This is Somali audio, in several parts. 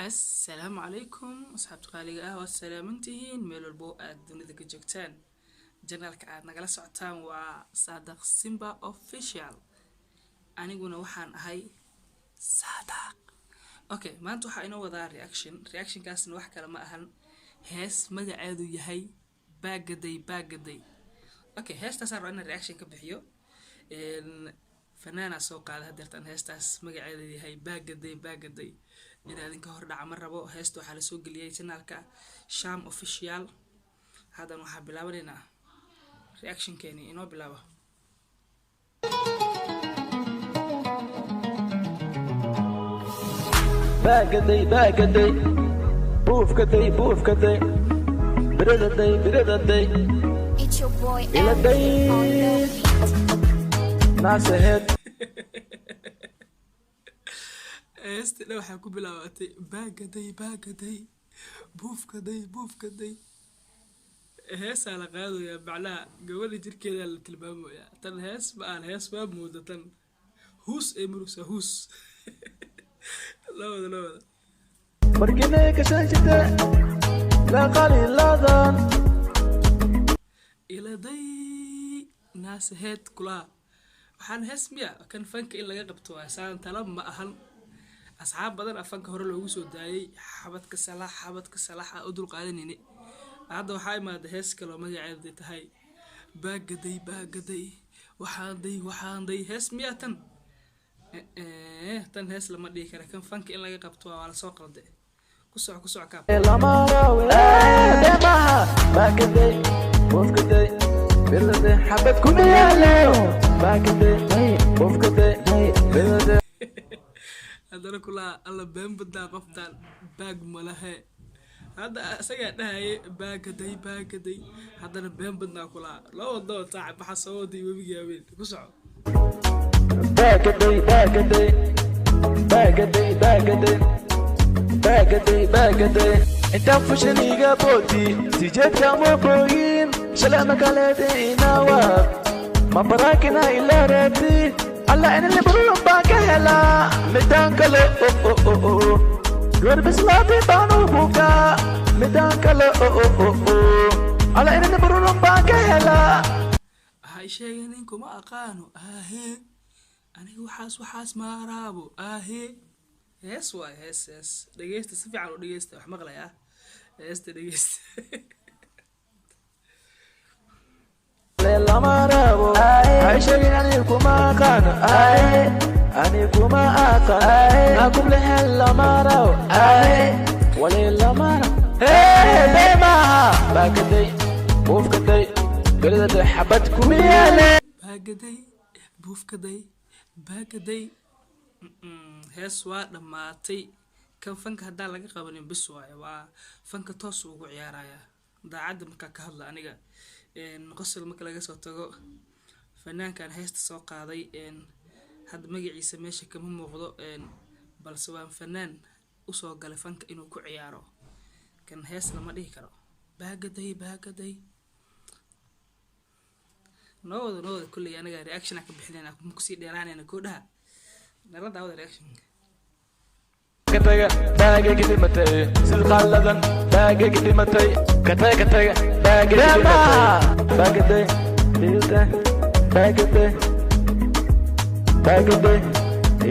السلام عليكم أصحاب قالي والسلامنتين ميل البو الدنيا ذيك جوجتان جنرالك عاد نقل سعتان وصادق سيمبا أوفيشال أنا قلنا وحن هاي صادق أوكي ما أنتو حقنا وضع رياكشن كاسن وح كلام أهل هاس مجا عادو يهي باقدي أوكي هاس تسارع عنا رياكشن كبحيو فنانة سوق على هدرتان هاستاس مجا عادو يهي باقدي إذا أذنك هرد عمر ربو هاستو حال سوق اللي يتنالك شام أوفيشيال هذا نوحا بلاورينا رياكشن كيني إنو بلاوه باقدي بوف كدي بريددي It's your boy إلى الدي ناس هيد است لو حكو بلاواتي باقدي بوف كدي هيس على قادو يا بعلا قولي جركيدا التلبامو يا تن هيس ما مودة تن هوس امروسا هوس لودا مركني كشاشته لا قليل لادان إلى دي ناس هيد كلها waxaan hees miya kan fanka in laga qabto waa saan talab ma ahan asxaab badan afanka hore loogu soo daayay xabadka salaxa u dul qaadanayni hadda waxa imaada hees kale oo magaceedu tahay baagaday waxaan day hees miya tan tan hees lama dhigi kara kan fanka in laga qabto waa la soo qalday ku soco kaab lama rawe demaha baagaday boof kaday birade xabad ku yaalo baagaday boof kaday birade hadana kula alla been badaa qoftaan baag malahe hadda asaga dhahay baagaday hadana been badnaa kula loo wado taacib waxa soo waday webiga weyn ku soco باقدي انت فشنيغا بوتي سيجتك مبروين سلامك على دينا ما براكنا الا راتي الله انا اللي بقولهم باك هلا مدان كله قرب سلاتي بانو بوكا مدان كله الله انا اللي بقولهم باك هلا هاي شيء انكم اقانو اهي انا وحاس ما رابو اهي هيس واي هيس دقيست سفي على دقيست wax maqlaya heesta dhageyst lama rabo ay sheegin anikuma aqaan anikuma aqaan akum lehel lama rabo wali lama dema baagaday buuf kaday galada xabad ku yaale baagaday hees waa dhamaatay kan fanka hadaa laga qabanin bis waaye waa fanka toos ugu ciyaaraya daacadda marka ka hadla aniga qosol marka laga soo tago fanaankan heesta soo qaaday had magaciisa meesha kama muuqdo balse waa fanaan u soo galay fanka inuu ku ciyaaro kan hees lama dhihi karo baagaday nooda kulli aniga reaction ka bixinayna ku sii dheeraanayna koodhaha nala daawada reaction كتاga baaga gidmatay sil qalladan baaga gidmatay kataga baaga gidmatay baagaday ilta baagaday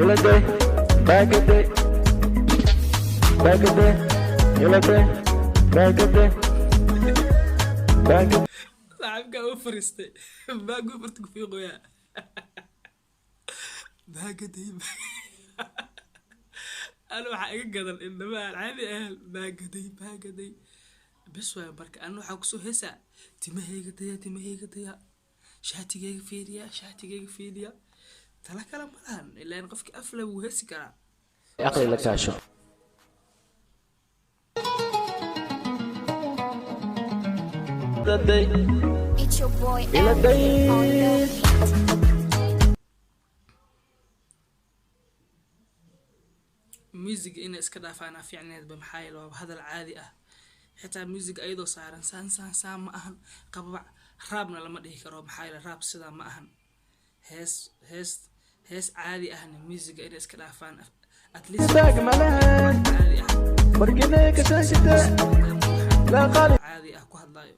iladay baagaday iladay baagaday laabka u fariistay baagu fartu ku fiiqoya baagaday أنا وحقيقة قدر إنما العادي باقدي بس وين برك أنا وحقصو هسا تمهي قديا شاتي جيك فيديا تلا كلام ملان إلا نقفك أفلا وهسي كلام أقلي لك عشو It's your boy إلى الدين ميوزك إن إسكدا فانا في عناد بمحايل وهذا العادي حتى ميوزك أيضا صار سان ما أهن قبع رابنا لما ده كرو محايل راب سدا ما أهن هس عادي أهن ميوزك إن إسكدا فانا at least باق ملان عادي أهن markina ka taashite la qali caadi ah ku hadlayo